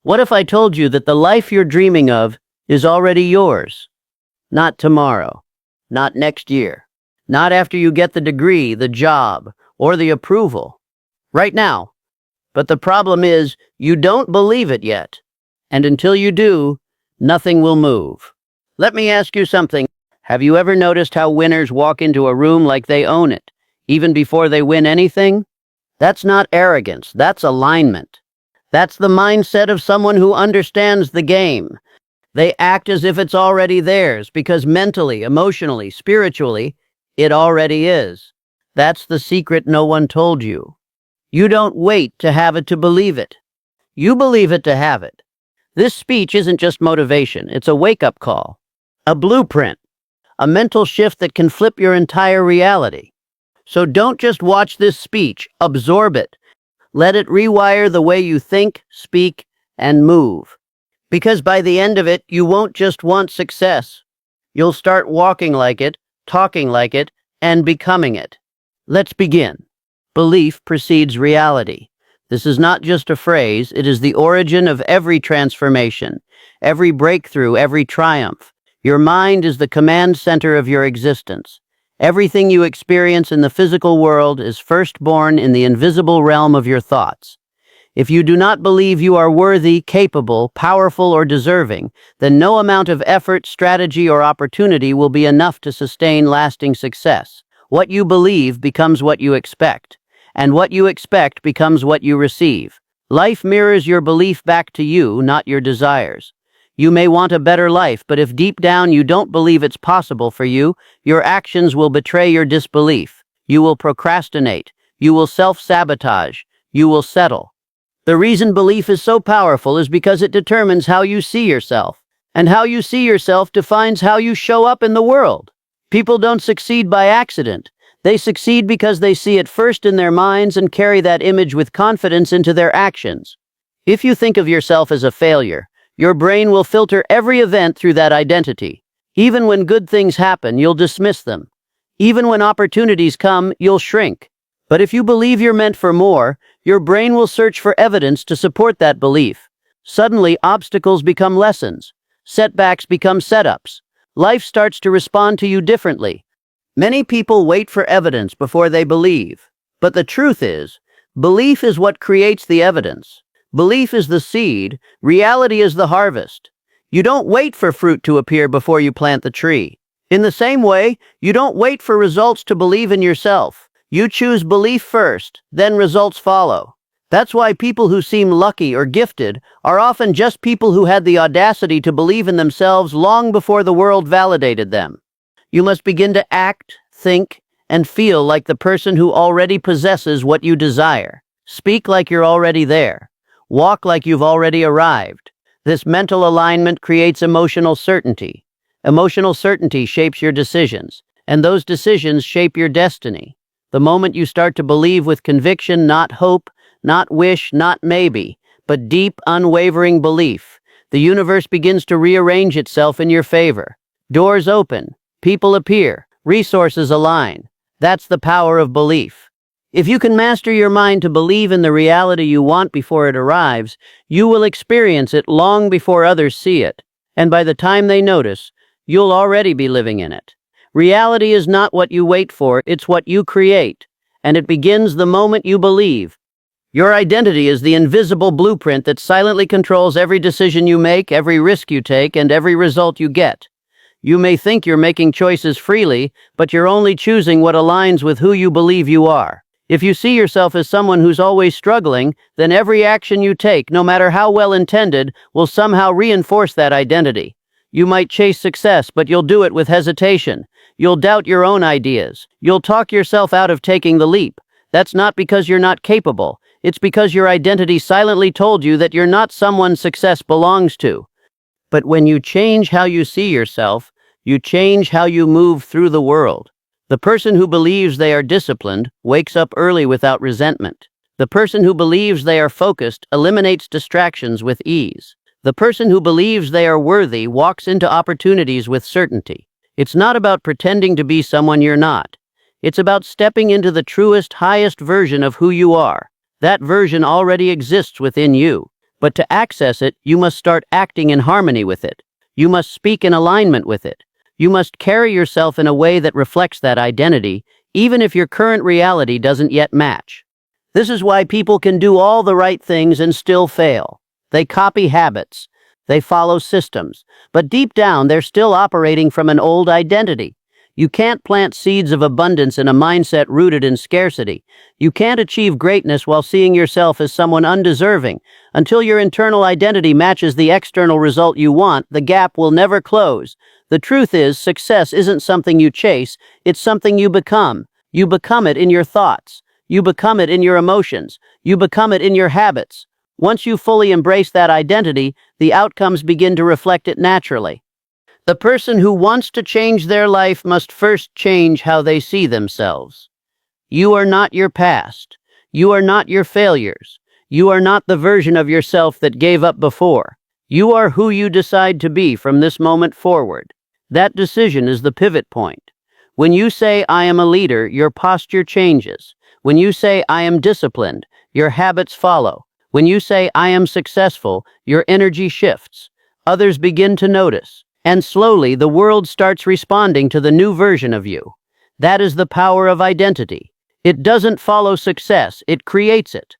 What if I told you that the life you're dreaming of is already yours? Not tomorrow, not next year, not after you get the degree, the job, or the approval. Right now. But the problem is, you don't believe it yet. And until you do, nothing will move. Let me ask you something. Have you ever noticed how winners walk into a room like they own it, even before they win anything? That's not arrogance, that's alignment. That's the mindset of someone who understands the game. They act as if it's already theirs, because mentally, emotionally, spiritually, it already is. That's the secret no one told you. You don't wait to have it to believe it. You believe it to have it. This speech isn't just motivation, it's a wake-up call, a blueprint, a mental shift that can flip your entire reality. So don't just watch this speech, absorb it. Let it rewire the way you think, speak, and move. Because by the end of it, you won't just want success. You'll start walking like it, talking like it, and becoming it. Let's begin. Belief precedes reality. This is not just a phrase, it is the origin of every transformation, every breakthrough, every triumph. Your mind is the command center of your existence. Everything you experience in the physical world is first born in the invisible realm of your thoughts. If you do not believe you are worthy, capable, powerful, or deserving, then no amount of effort, strategy, or opportunity will be enough to sustain lasting success. What you believe becomes what you expect, and what you expect becomes what you receive. Life mirrors your belief back to you, not your desires. You may want a better life, but if deep down you don't believe it's possible for you, your actions will betray your disbelief. You will procrastinate. You will self-sabotage. You will settle. The reason belief is so powerful is because it determines how you see yourself. And how you see yourself defines how you show up in the world. People don't succeed by accident. They succeed because they see it first in their minds and carry that image with confidence into their actions. If you think of yourself as a failure, your brain will filter every event through that identity. Even when good things happen, you'll dismiss them. Even when opportunities come, you'll shrink. But if you believe you're meant for more, your brain will search for evidence to support that belief. Suddenly, obstacles become lessons. Setbacks become setups. Life starts to respond to you differently. Many people wait for evidence before they believe. But the truth is, belief is what creates the evidence. Belief is the seed, reality is the harvest. You don't wait for fruit to appear before you plant the tree. In the same way, you don't wait for results to believe in yourself. You choose belief first, then results follow. That's why people who seem lucky or gifted are often just people who had the audacity to believe in themselves long before the world validated them. You must begin to act, think, and feel like the person who already possesses what you desire. Speak like you're already there. Walk like you've already arrived. This mental alignment creates emotional certainty. Emotional certainty shapes your decisions, and those decisions shape your destiny. The moment you start to believe with conviction, not hope, not wish, not maybe, but deep, unwavering belief, the universe begins to rearrange itself in your favor. Doors open, people appear, resources align. That's the power of belief. If you can master your mind to believe in the reality you want before it arrives, you will experience it long before others see it, and by the time they notice, you'll already be living in it. Reality is not what you wait for, it's what you create, and it begins the moment you believe. Your identity is the invisible blueprint that silently controls every decision you make, every risk you take, and every result you get. You may think you're making choices freely, but you're only choosing what aligns with who you believe you are. If you see yourself as someone who's always struggling, then every action you take, no matter how well intended, will somehow reinforce that identity. You might chase success, but you'll do it with hesitation. You'll doubt your own ideas. You'll talk yourself out of taking the leap. That's not because you're not capable. It's because your identity silently told you that you're not someone success belongs to. But when you change how you see yourself, you change how you move through the world. The person who believes they are disciplined wakes up early without resentment. The person who believes they are focused eliminates distractions with ease. The person who believes they are worthy walks into opportunities with certainty. It's not about pretending to be someone you're not. It's about stepping into the truest, highest version of who you are. That version already exists within you. But to access it, you must start acting in harmony with it. You must speak in alignment with it. You must carry yourself in a way that reflects that identity, even if your current reality doesn't yet match. This is why people can do all the right things and still fail. They copy habits. They follow systems. But deep down, they're still operating from an old identity. You can't plant seeds of abundance in a mindset rooted in scarcity. You can't achieve greatness while seeing yourself as someone undeserving. Until your internal identity matches the external result you want, the gap will never close. The truth is, success isn't something you chase, it's something you become. You become it in your thoughts. You become it in your emotions. You become it in your habits. Once you fully embrace that identity, the outcomes begin to reflect it naturally. The person who wants to change their life must first change how they see themselves. You are not your past. You are not your failures. You are not the version of yourself that gave up before. You are who you decide to be from this moment forward. That decision is the pivot point. When you say, "I am a leader," your posture changes. When you say, "I am disciplined," your habits follow. When you say, "I am successful," your energy shifts. Others begin to notice. And slowly, the world starts responding to the new version of you. That is the power of identity. It doesn't follow success, it creates it.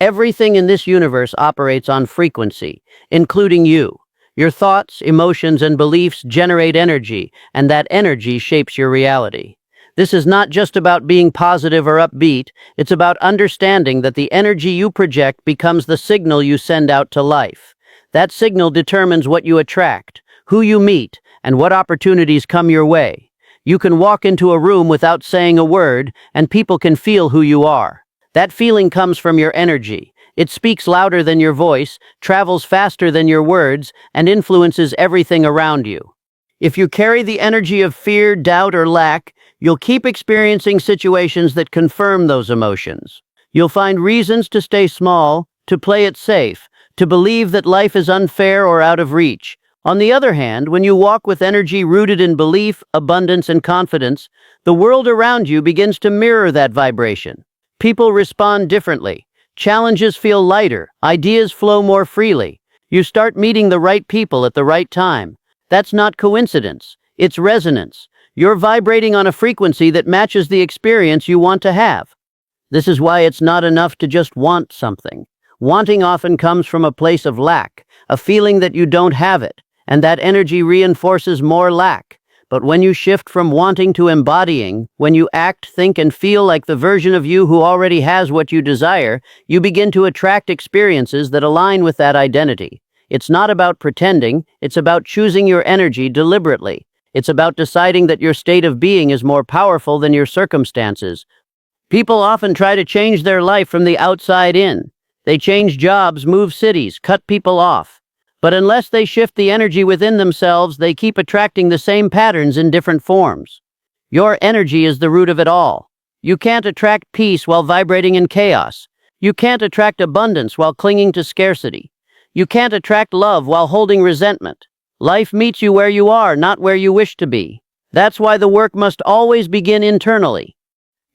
Everything in this universe operates on frequency, including you. Your thoughts, emotions, and beliefs generate energy, and that energy shapes your reality. This is not just about being positive or upbeat, it's about understanding that the energy you project becomes the signal you send out to life. That signal determines what you attract, who you meet, and what opportunities come your way. You can walk into a room without saying a word, and people can feel who you are. That feeling comes from your energy. It speaks louder than your voice, travels faster than your words, and influences everything around you. If you carry the energy of fear, doubt, or lack, you'll keep experiencing situations that confirm those emotions. You'll find reasons to stay small, to play it safe, to believe that life is unfair or out of reach. On the other hand, when you walk with energy rooted in belief, abundance, and confidence, the world around you begins to mirror that vibration. People respond differently. Challenges feel lighter. Ideas flow more freely. You start meeting the right people at the right time. That's not coincidence. It's resonance. You're vibrating on a frequency that matches the experience you want to have. This is why it's not enough to just want something. Wanting often comes from a place of lack, a feeling that you don't have it. And that energy reinforces more lack. But when you shift from wanting to embodying, when you act, think, and feel like the version of you who already has what you desire, you begin to attract experiences that align with that identity. It's not about pretending, it's about choosing your energy deliberately. It's about deciding that your state of being is more powerful than your circumstances. People often try to change their life from the outside in. They change jobs, move cities, cut people off. But unless they shift the energy within themselves, they keep attracting the same patterns in different forms. Your energy is the root of it all. You can't attract peace while vibrating in chaos. You can't attract abundance while clinging to scarcity. You can't attract love while holding resentment. Life meets you where you are, not where you wish to be. That's why the work must always begin internally.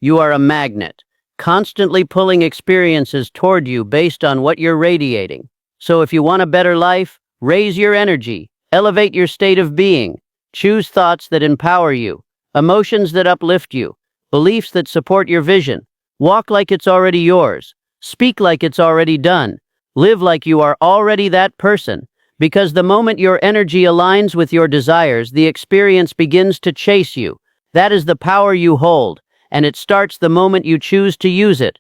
You are a magnet, constantly pulling experiences toward you based on what you're radiating. So if you want a better life, raise your energy, elevate your state of being, choose thoughts that empower you, emotions that uplift you, beliefs that support your vision. Walk like it's already yours. Speak like it's already done. Live like you are already that person. Because the moment your energy aligns with your desires, the experience begins to chase you. That is the power you hold, and it starts the moment you choose to use it.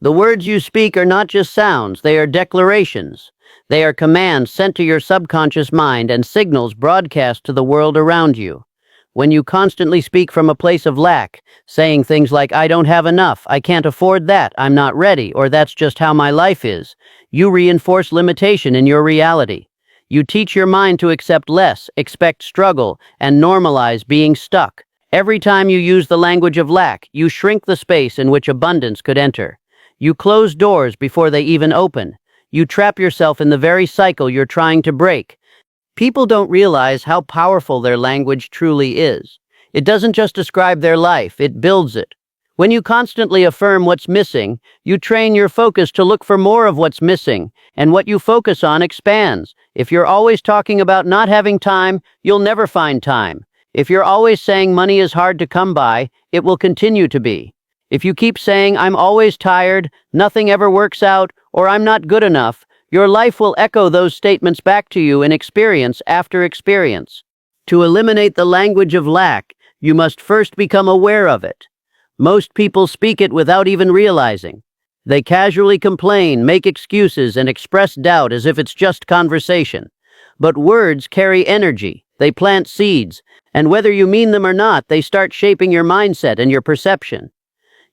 The words you speak are not just sounds, they are declarations. They are commands sent to your subconscious mind and signals broadcast to the world around you. When you constantly speak from a place of lack, saying things like, "I don't have enough, I can't afford that, I'm not ready," or "that's just how my life is," you reinforce limitation in your reality. You teach your mind to accept less, expect struggle, and normalize being stuck. Every time you use the language of lack, you shrink the space in which abundance could enter. You close doors before they even open. You trap yourself in the very cycle you're trying to break. People don't realize how powerful their language truly is. It doesn't just describe their life, it builds it. When you constantly affirm what's missing, you train your focus to look for more of what's missing, and what you focus on expands. If you're always talking about not having time, you'll never find time. If you're always saying money is hard to come by, it will continue to be. If you keep saying, I'm always tired, nothing ever works out, or I'm not good enough, your life will echo those statements back to you in experience after experience. To eliminate the language of lack, you must first become aware of it. Most people speak it without even realizing. They casually complain, make excuses, and express doubt as if it's just conversation. But words carry energy, they plant seeds, and whether you mean them or not, they start shaping your mindset and your perception.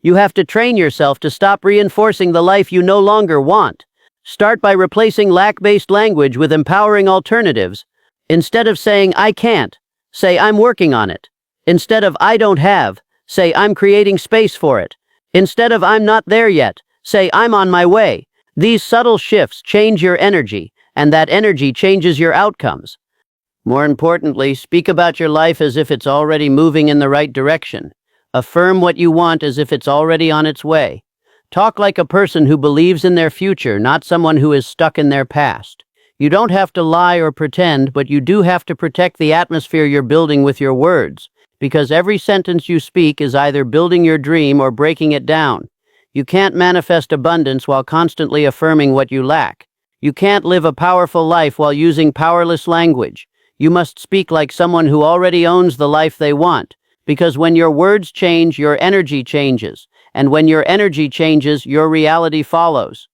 You have to train yourself to stop reinforcing the life you no longer want. Start by replacing lack-based language with empowering alternatives. Instead of saying, I can't, say, I'm working on it. Instead of, I don't have, say, I'm creating space for it. Instead of, I'm not there yet, say, I'm on my way. These subtle shifts change your energy, and that energy changes your outcomes. More importantly, speak about your life as if it's already moving in the right direction. Affirm what you want as if it's already on its way. Talk like a person who believes in their future, not someone who is stuck in their past. You don't have to lie or pretend, but you do have to protect the atmosphere you're building with your words, because every sentence you speak is either building your dream or breaking it down. You can't manifest abundance while constantly affirming what you lack. You can't live a powerful life while using powerless language. You must speak like someone who already owns the life they want, because when your words change, your energy changes, and when your energy changes, your reality follows.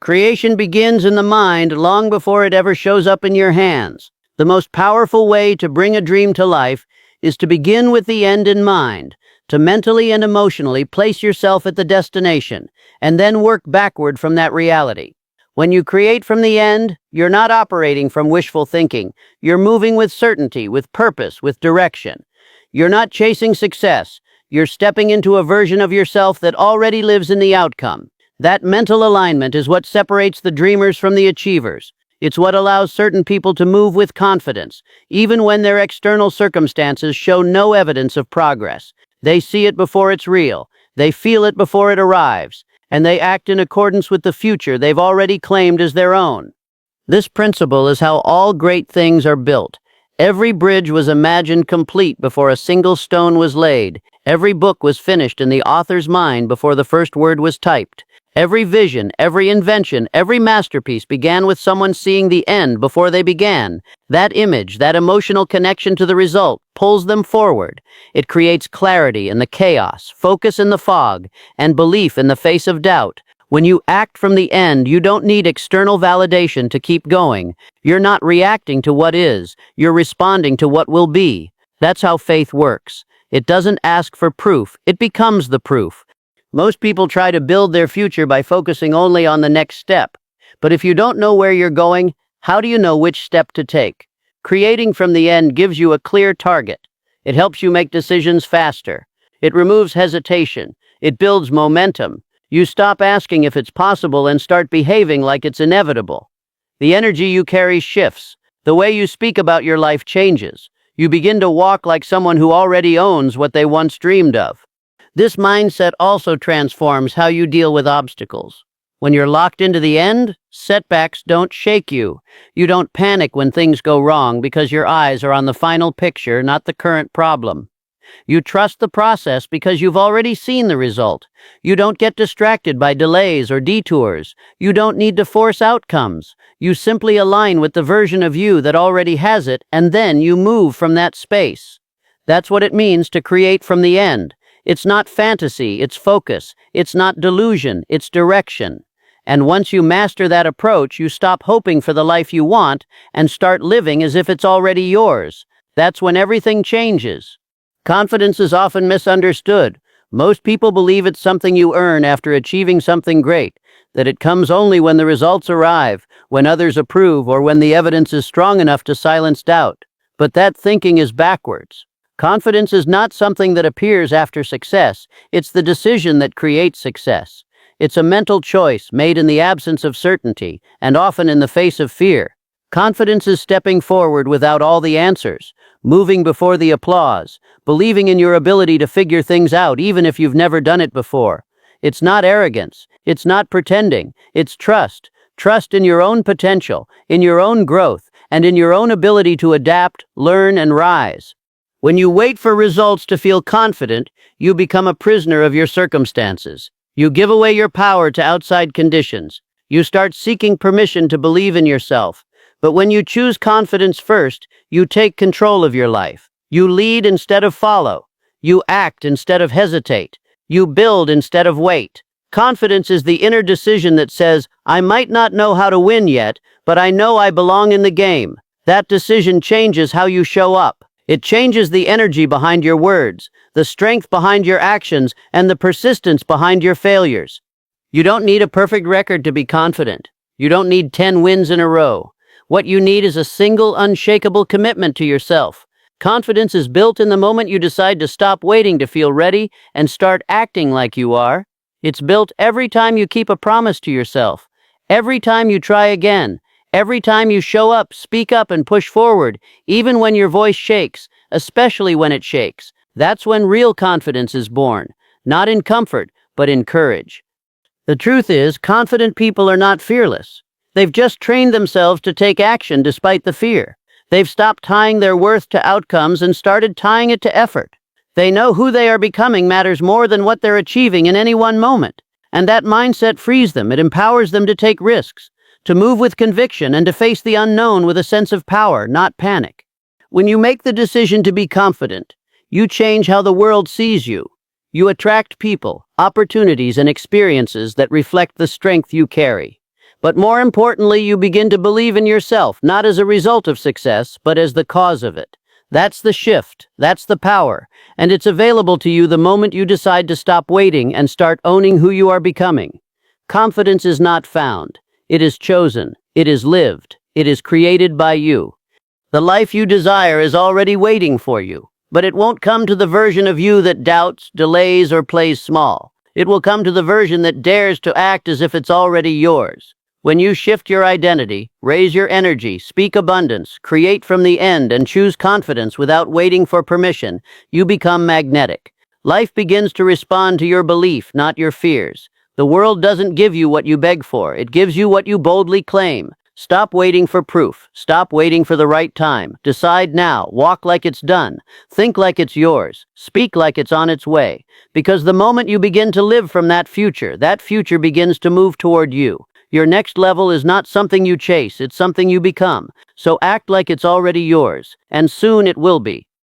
Creation begins in the mind long before it ever shows up in your hands. The most powerful way to bring a dream to life is to begin with the end in mind, to mentally and emotionally place yourself at the destination, and then work backward from that reality. When you create from the end, you're not operating from wishful thinking. You're moving with certainty, with purpose, with direction. You're not chasing success. You're stepping into a version of yourself that already lives in the outcome. That mental alignment is what separates the dreamers from the achievers. It's what allows certain people to move with confidence, even when their external circumstances show no evidence of progress. They see it before it's real, they feel it before it arrives, and they act in accordance with the future they've already claimed as their own. This principle is how all great things are built. Every bridge was imagined complete before a single stone was laid. Every book was finished in the author's mind before the first word was typed. Every vision, every invention, every masterpiece began with someone seeing the end before they began. That image, that emotional connection to the result, pulls them forward. It creates clarity in the chaos, focus in the fog, and belief in the face of doubt. When you act from the end, you don't need external validation to keep going. You're not reacting to what is, you're responding to what will be. That's how faith works. It doesn't ask for proof, it becomes the proof. Most people try to build their future by focusing only on the next step. But if you don't know where you're going, how do you know which step to take? Creating from the end gives you a clear target. It helps you make decisions faster. It removes hesitation. It builds momentum. You stop asking if it's possible and start behaving like it's inevitable. The energy you carry shifts. The way you speak about your life changes. You begin to walk like someone who already owns what they once dreamed of. This mindset also transforms how you deal with obstacles. When you're locked into the end, setbacks don't shake you. You don't panic when things go wrong because your eyes are on the final picture, not the current problem. You trust the process because you've already seen the result. You don't get distracted by delays or detours. You don't need to force outcomes. You simply align with the version of you that already has it, and then you move from that space. That's what it means to create from the end. It's not fantasy, it's focus. It's not delusion, it's direction. And once you master that approach, you stop hoping for the life you want and start living as if it's already yours. That's when everything changes. Confidence is often misunderstood. Most people believe it's something you earn after achieving something great, that it comes only when the results arrive, when others approve, or when the evidence is strong enough to silence doubt. But that thinking is backwards. Confidence is not something that appears after success. It's the decision that creates success. It's a mental choice made in the absence of certainty, and often in the face of fear. Confidence is stepping forward without all the answers, moving before the applause, believing in your ability to figure things out even if you've never done it before. It's not arrogance, it's not pretending, it's trust. Trust in your own potential, in your own growth, and in your own ability to adapt, learn, and rise. When you wait for results to feel confident, you become a prisoner of your circumstances. You give away your power to outside conditions. You start seeking permission to believe in yourself. But when you choose confidence first, you take control of your life. You lead instead of follow. You act instead of hesitate. You build instead of wait. Confidence is the inner decision that says, I might not know how to win yet, but I know I belong in the game. That decision changes how you show up. It changes the energy behind your words, the strength behind your actions, and the persistence behind your failures. You don't need a perfect record to be confident. You don't need 10 wins in a row. What you need is a single, unshakable commitment to yourself. Confidence is built in the moment you decide to stop waiting to feel ready and start acting like you are. It's built every time you keep a promise to yourself, every time you try again, every time you show up, speak up, and push forward, even when your voice shakes, especially when it shakes. That's when real confidence is born, not in comfort, but in courage. The truth is, confident people are not fearless. They've just trained themselves to take action despite the fear. They've stopped tying their worth to outcomes and started tying it to effort. They know who they are becoming matters more than what they're achieving in any one moment. And that mindset frees them. It empowers them to take risks, to move with conviction, and to face the unknown with a sense of power, not panic. When you make the decision to be confident, you change how the world sees you. You attract people, opportunities, and experiences that reflect the strength you carry. But more importantly, you begin to believe in yourself, not as a result of success, but as the cause of it. That's the shift, that's the power, and it's available to you the moment you decide to stop waiting and start owning who you are becoming. Confidence is not found. It is chosen. It is lived. It is created by you. The life you desire is already waiting for you, but it won't come to the version of you that doubts, delays, or plays small. It will come to the version that dares to act as if it's already yours. When you shift your identity, raise your energy, speak abundance, create from the end, and choose confidence without waiting for permission, you become magnetic. Life begins to respond to your belief, not your fears. The world doesn't give you what you beg for. It gives you what you boldly claim. Stop waiting for proof. Stop waiting for the right time. Decide now. Walk like it's done. Think like it's yours. Speak like it's on its way. Because the moment you begin to live from that future begins to move toward you. Your next level is not something you chase, it's something you become. So act like it's already yours, and soon it will be.